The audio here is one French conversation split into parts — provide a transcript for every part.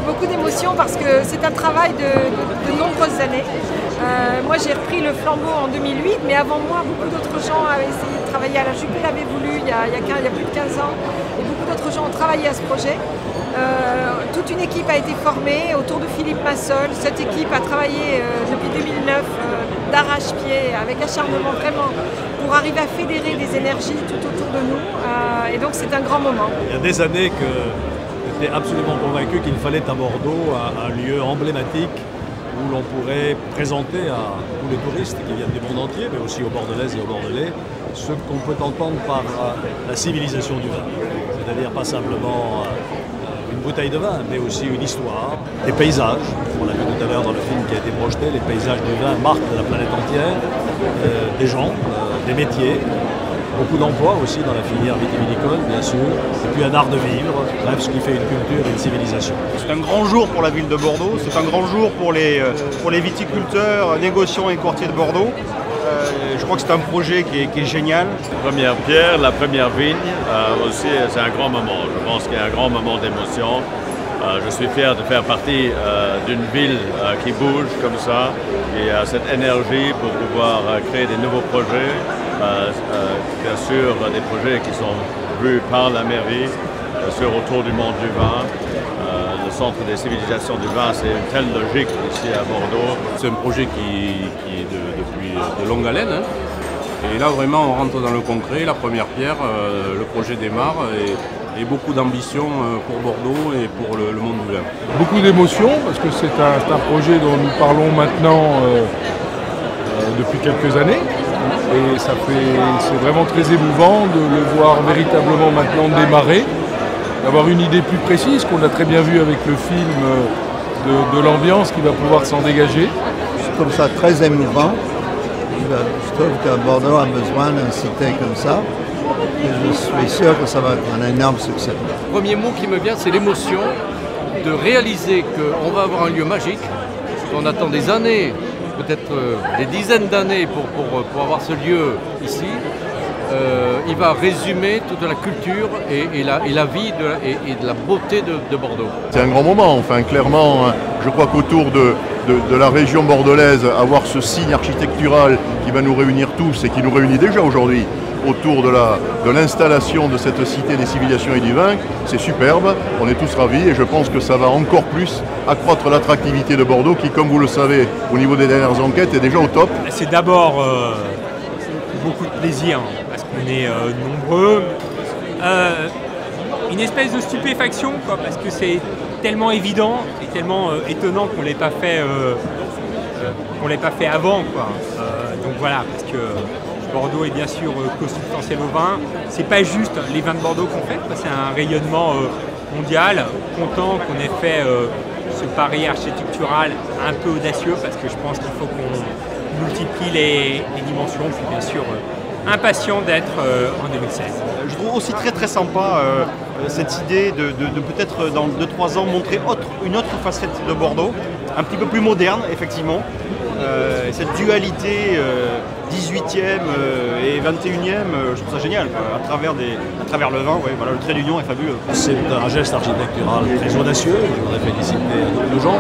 beaucoup d'émotions parce que c'est un travail de nombreuses années. Moi j'ai repris le flambeau en 2008, mais avant moi beaucoup d'autres gens avaient essayé de travailler à la Juppé l'avait voulu il y a plus de 15 ans, et beaucoup d'autres gens ont travaillé à ce projet. Toute une équipe a été formée autour de Philippe Massol. Cette équipe a travaillé depuis 2009 d'arrache-pied, avec acharnement vraiment, pour arriver à fédérer des énergies tout autour de nous. Et donc c'est un grand moment. Il y a des années que j'étais absolument convaincu qu'il fallait à Bordeaux un lieu emblématique où l'on pourrait présenter à tous les touristes qui viennent du monde entier, mais aussi aux Bordelaises et aux Bordelais, ce qu'on peut entendre par la civilisation du vin. C'est-à-dire pas simplement une bouteille de vin, mais aussi une histoire, des paysages. On l'a vu tout à l'heure dans le film qui a été projeté, les paysages du vin marquent la planète entière, des gens, des métiers, beaucoup d'emplois aussi dans la filière vitivinicole, bien sûr, et puis un art de vivre, bref, ce qui fait une culture et une civilisation. C'est un grand jour pour la ville de Bordeaux, c'est un grand jour pour les viticulteurs, négociants et courtiers de Bordeaux. Je crois que c'est un projet qui est génial. Première pierre, la première vigne, aussi c'est un grand moment. Je pense qu'il y a un grand moment d'émotion. Je suis fier de faire partie d'une ville qui bouge comme ça, qui a cette énergie pour pouvoir créer des nouveaux projets. Bien sûr, des projets qui sont vus par la mairie, bien sûr autour du monde du vin. Le centre des civilisations du vin, c'est une telle logique ici à Bordeaux. C'est un projet qui est depuis de longue haleine. Hein. Et là, vraiment, on rentre dans le concret, la première pierre, le projet démarre et beaucoup d'ambition pour Bordeaux et pour le monde du vin. Beaucoup d'émotions parce que c'est un projet dont nous parlons maintenant depuis quelques années. Et c'est vraiment très émouvant de le voir véritablement maintenant démarrer, d'avoir une idée plus précise qu'on a très bien vu avec le film de l'ambiance qui va pouvoir s'en dégager. Je trouve ça très émouvant. Je trouve que Bordeaux a besoin d'un cité comme ça. Et je suis sûr que ça va être un énorme succès. Le premier mot qui me vient, c'est l'émotion de réaliser qu'on va avoir un lieu magique, qu'on attend des années, peut-être des dizaines d'années pour avoir ce lieu ici. Il va résumer toute la culture et la vie et de la beauté de Bordeaux. C'est un grand moment, enfin clairement, je crois qu'autour de la région bordelaise, avoir ce signe architectural qui va nous réunir tous et qui nous réunit déjà aujourd'hui autour de l'installation de cette cité des civilisations et du vin, c'est superbe, on est tous ravis et je pense que ça va encore plus accroître l'attractivité de Bordeaux qui, comme vous le savez, au niveau des dernières enquêtes, est déjà au top. C'est d'abord beaucoup de plaisir parce qu'on est nombreux, une espèce de stupéfaction quoi, parce que c'est tellement évident et tellement étonnant qu'on ne l'ait pas fait avant quoi. Donc voilà, parce que Bordeaux est bien sûr consubstantiel au vin. C'est pas juste les vins de Bordeaux qu'on fait, c'est un rayonnement mondial. Content qu'on ait fait ce pari architectural un peu audacieux parce que je pense qu'il faut qu'on multiplie les dimensions. Puis bien sûr impatient d'être en 2016. Je trouve aussi très très sympa cette idée de peut-être dans 2-3 ans montrer une autre facette de Bordeaux, un petit peu plus moderne effectivement. Cette dualité 18e et 21e, je trouve ça génial à travers le vin. Ouais, voilà, le trait d'union est fabuleux. C'est un geste architectural très audacieux. Je voudrais féliciter Lejean,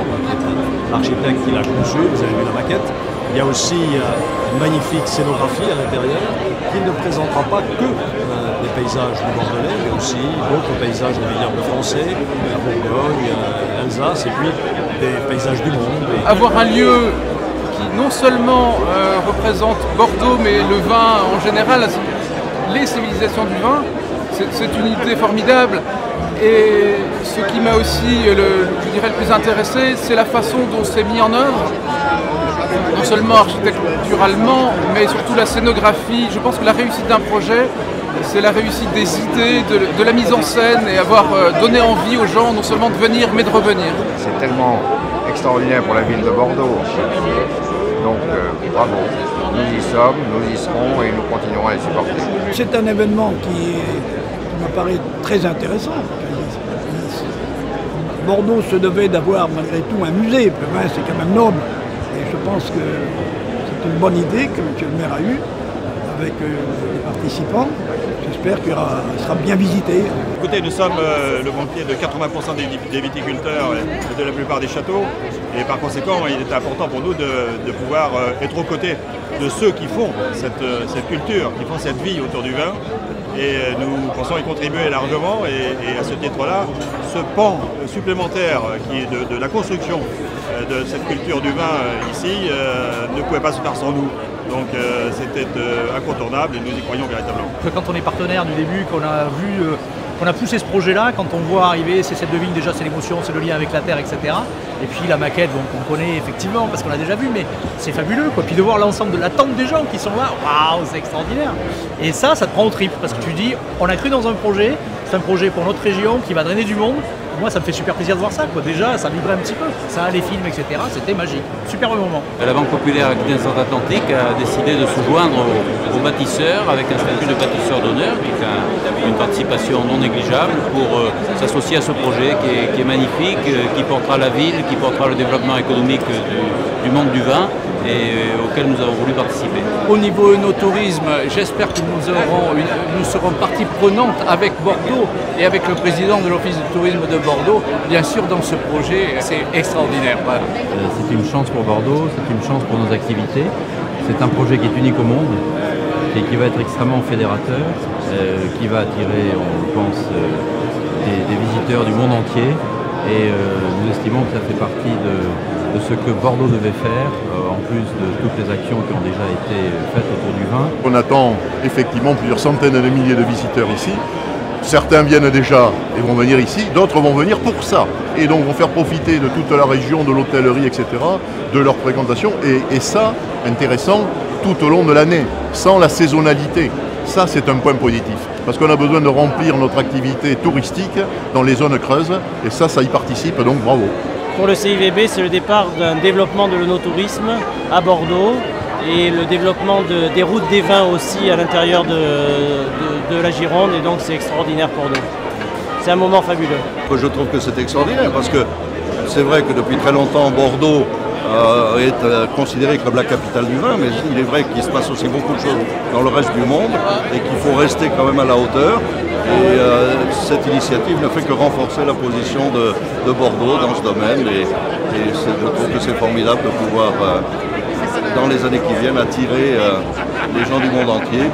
l'architecte qui l'a conçu. Vous avez vu la maquette. Il y a aussi une magnifique scénographie à l'intérieur qui ne présentera pas que des paysages du Bordelais, mais aussi d'autres paysages des vignobles français, la Bourgogne, l'Alsace, et puis des paysages du monde. Avoir un lieu qui non seulement représente Bordeaux, mais le vin en général, les civilisations du vin, c'est une idée formidable. Et ce qui m'a aussi, je dirais, le plus intéressé, c'est la façon dont c'est mis en œuvre, non seulement architecturalement, mais surtout la scénographie. Je pense que la réussite d'un projet, c'est la réussite des idées, de la mise en scène et avoir donné envie aux gens non seulement de venir, mais de revenir. C'est tellement extraordinaire pour la ville de Bordeaux. Donc bravo, nous y sommes, nous y serons et nous continuerons à les supporter. C'est un événement qui me paraît très intéressant. Bordeaux se devait d'avoir malgré tout un musée, le vin c'est quand même noble. Et je pense que c'est une bonne idée que M. le maire a eue avec les participants. j'espère qu'il sera bien visité. Écoutez, nous sommes le banquier de 80% des viticulteurs et de la plupart des châteaux. Et par conséquent, il est important pour nous de pouvoir être aux côtés de ceux qui font cette culture, qui font cette vie autour du vin. Et nous pensons y contribuer largement. Et à ce titre-là, ce pan supplémentaire qui est de la construction de cette culture du vin ici ne pouvait pas se faire sans nous. Donc c'était incontournable et nous y croyons véritablement. Quand on est partenaire du début, qu'on a poussé ce projet-là, quand on voit arriver ces 7 de vignes, déjà c'est l'émotion, c'est le lien avec la terre, etc. Et puis la maquette, bon, qu'on connaît effectivement parce qu'on l'a déjà vu, mais c'est fabuleux quoi. Puis de voir l'ensemble de l'attente des gens qui sont là, waouh, c'est extraordinaire. Et ça te prend au trip parce que tu dis, on a cru dans un projet, c'est un projet pour notre région qui va drainer du monde. Moi, ça me fait super plaisir de voir ça, quoi. Déjà, ça vibrait un petit peu. Ça, les films, etc., c'était magique. Super moment. La Banque Populaire Aquitaine Centre-Atlantique a décidé de se joindre aux bâtisseurs avec un statut de bâtisseur d'honneur, qui a une participation non négligeable pour s'associer à ce projet qui est magnifique, qui portera la ville, qui portera le développement économique du monde du vin et auquel nous avons voulu participer. Au niveau œnotourisme, j'espère que nous serons partie prenante avec Bordeaux et avec le président de l'Office du tourisme de Bordeaux, bien sûr dans ce projet, c'est extraordinaire. Voilà. C'est une chance pour Bordeaux, c'est une chance pour nos activités. C'est un projet qui est unique au monde et qui va être extrêmement fédérateur, qui va attirer, on pense, des visiteurs du monde entier. Et nous estimons que ça fait partie de ce que Bordeaux devait faire, en plus de toutes les actions qui ont déjà été faites autour du vin. On attend effectivement plusieurs centaines de milliers de visiteurs ici. Certains viennent déjà et vont venir ici, d'autres vont venir pour ça. Et donc vont faire profiter de toute la région, de l'hôtellerie, etc., de leur fréquentation. Et ça, intéressant, tout au long de l'année, sans la saisonnalité. Ça, c'est un point positif. Parce qu'on a besoin de remplir notre activité touristique dans les zones creuses. Et ça y participe, donc bravo. Pour le CIVB, c'est le départ d'un développement de l'œnotourisme à Bordeaux et le développement des routes des vins aussi à l'intérieur de la Gironde. Et donc, c'est extraordinaire pour nous. C'est un moment fabuleux. Je trouve que c'est extraordinaire parce que c'est vrai que depuis très longtemps, Bordeaux est considéré comme la capitale du vin, mais il est vrai qu'il se passe aussi beaucoup de choses dans le reste du monde et qu'il faut rester quand même à la hauteur. Et cette initiative ne fait que renforcer la position de Bordeaux dans ce domaine et je trouve que c'est formidable de pouvoir, dans les années qui viennent, attirer les gens du monde entier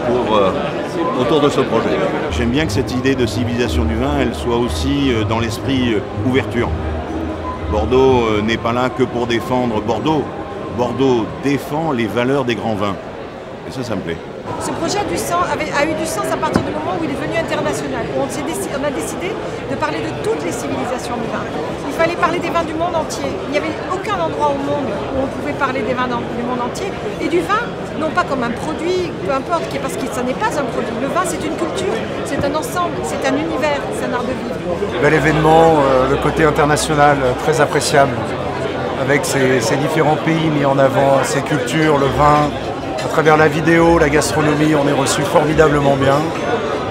autour de ce projet. J'aime bien que cette idée de civilisation du vin, elle soit aussi dans l'esprit ouverture. Bordeaux n'est pas là que pour défendre Bordeaux. Bordeaux défend les valeurs des grands vins. Et ça me plaît. Ce projet a eu du sens à partir du moment où il est devenu international, où on a décidé de parler de toutes les civilisations du vin. Il fallait parler des vins du monde entier. Il n'y avait aucun endroit au monde où on pouvait parler des vins du monde entier. Et du vin, non pas comme un produit, peu importe, parce que ça n'est pas un produit. Le vin, c'est une culture, c'est un ensemble, c'est un univers, c'est un art de vivre. Bel événement, le côté international très appréciable, avec ces différents pays mis en avant, ces cultures, le vin. À travers la vidéo, la gastronomie, on est reçu formidablement bien.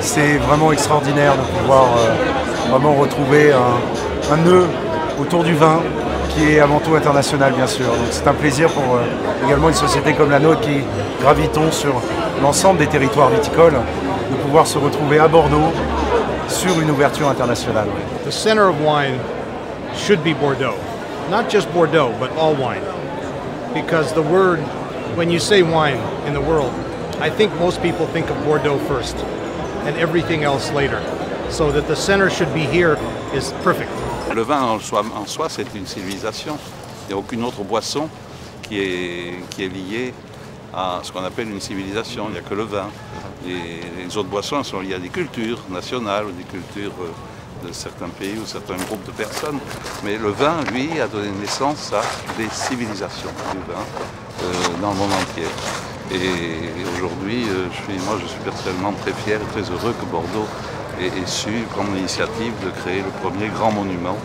C'est vraiment extraordinaire de pouvoir vraiment retrouver un nœud autour du vin qui est avant tout international, bien sûr. Donc c'est un plaisir pour également une société comme la nôtre qui gravitons sur l'ensemble des territoires viticoles, de pouvoir se retrouver à Bordeaux sur une ouverture internationale. The center of wine should be Bordeaux. Not just Bordeaux, but all wine. Because the word, when you say wine in the world, I think most people think of Bordeaux first and everything else later. So that the center should be here is perfect. Le vin en soi c'est une civilisation. Il n'y a aucune autre boisson qui est liée à ce qu'on appelle une civilisation. Il n'y a que le vin. Les autres boissons sont liées à des cultures nationales ou des cultures de certains pays ou certains groupes de personnes. Mais le vin, lui, a donné naissance à des civilisations du vin dans le monde entier. Et aujourd'hui, je suis personnellement très fier et très heureux que Bordeaux ait su prendre l'initiative de créer le premier grand monument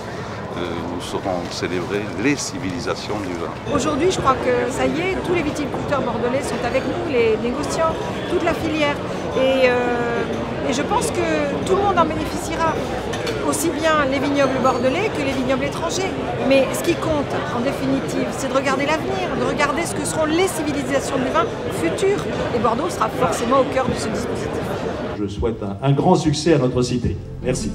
où seront célébrées les civilisations du vin. Aujourd'hui, je crois que ça y est, tous les viticulteurs bordelais sont avec nous, les négociants, toute la filière. Et Et je pense que tout le monde en bénéficiera, aussi bien les vignobles bordelais que les vignobles étrangers. Mais ce qui compte, en définitive, c'est de regarder l'avenir, de regarder ce que seront les civilisations du vin futures. Et Bordeaux sera forcément au cœur de ce dispositif. Je souhaite un grand succès à notre cité. Merci.